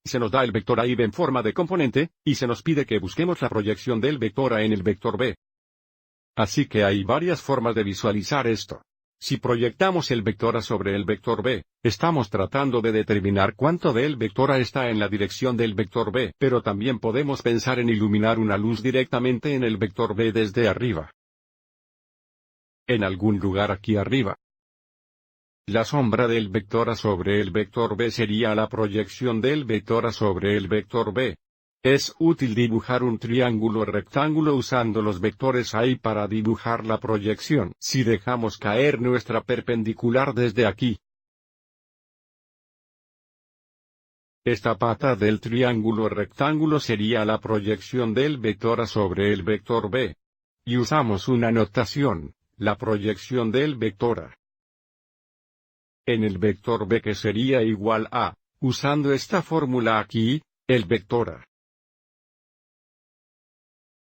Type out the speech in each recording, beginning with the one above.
Se nos da el vector A y B en forma de componente, y se nos pide que busquemos la proyección del vector A en el vector B. Así que hay varias formas de visualizar esto. Si proyectamos el vector A sobre el vector B, estamos tratando de determinar cuánto del vector A está en la dirección del vector B, pero también podemos pensar en iluminar una luz directamente en el vector B desde arriba. En algún lugar aquí arriba. La sombra del vector A sobre el vector B sería la proyección del vector A sobre el vector B. Es útil dibujar un triángulo rectángulo usando los vectores A para dibujar la proyección. Si dejamos caer nuestra perpendicular desde aquí, esta pata del triángulo rectángulo sería la proyección del vector A sobre el vector B. Y usamos una notación, la proyección del vector A en el vector B, que sería igual a, usando esta fórmula aquí, el vector A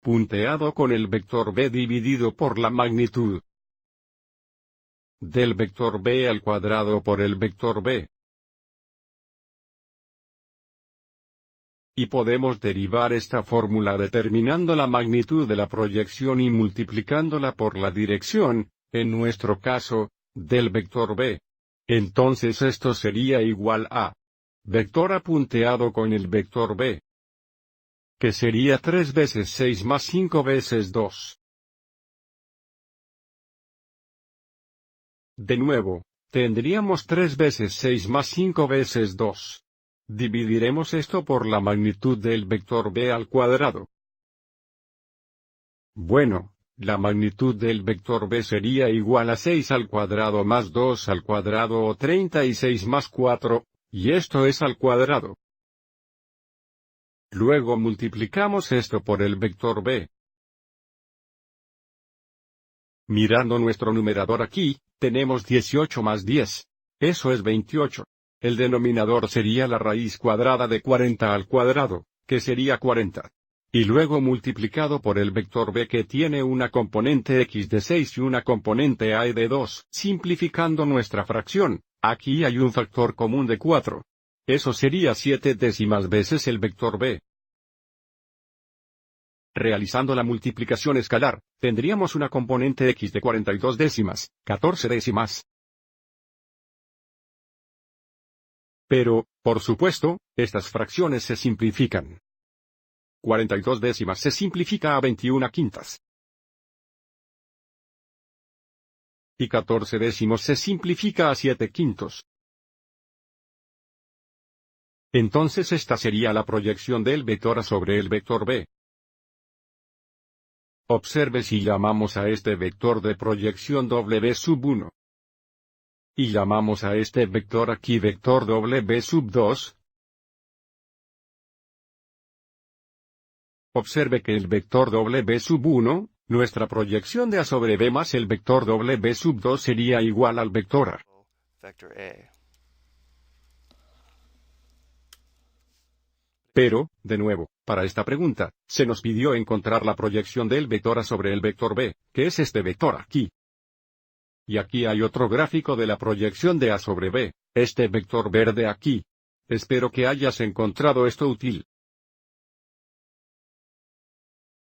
punteado con el vector B dividido por la magnitud del vector B al cuadrado por el vector B. Y podemos derivar esta fórmula determinando la magnitud de la proyección y multiplicándola por la dirección, en nuestro caso, del vector B. Entonces esto sería igual a vector A punteado con el vector B, que sería 3 veces 6 más 5 veces 2. De nuevo, tendríamos 3 veces 6 más 5 veces 2. Dividiremos esto por la magnitud del vector B al cuadrado. Bueno, la magnitud del vector B sería igual a 6 al cuadrado más 2 al cuadrado o 36 más 4, y esto es al cuadrado. Luego multiplicamos esto por el vector B. Mirando nuestro numerador aquí, tenemos 18 más 10. Eso es 28. El denominador sería la raíz cuadrada de 40 al cuadrado, que sería 40. Y luego multiplicado por el vector B, que tiene una componente x de 6 y una componente a de 2. Simplificando nuestra fracción, aquí hay un factor común de 4. Eso sería 7 décimas veces el vector B. Realizando la multiplicación escalar, tendríamos una componente x de 42 décimas, 14 décimas. Pero, por supuesto, estas fracciones se simplifican. 42 décimas se simplifica a 21 quintas. Y 14 décimos se simplifica a 7 quintos. Entonces esta sería la proyección del vector A sobre el vector B. Observe si llamamos a este vector de proyección W sub 1. Y llamamos a este vector aquí vector W sub 2. Observe que el vector W sub 1, nuestra proyección de A sobre B más el vector W sub 2 sería igual al vector A. Pero, de nuevo, para esta pregunta, se nos pidió encontrar la proyección del vector A sobre el vector B, que es este vector aquí. Y aquí hay otro gráfico de la proyección de A sobre B, este vector verde aquí. Espero que hayas encontrado esto útil.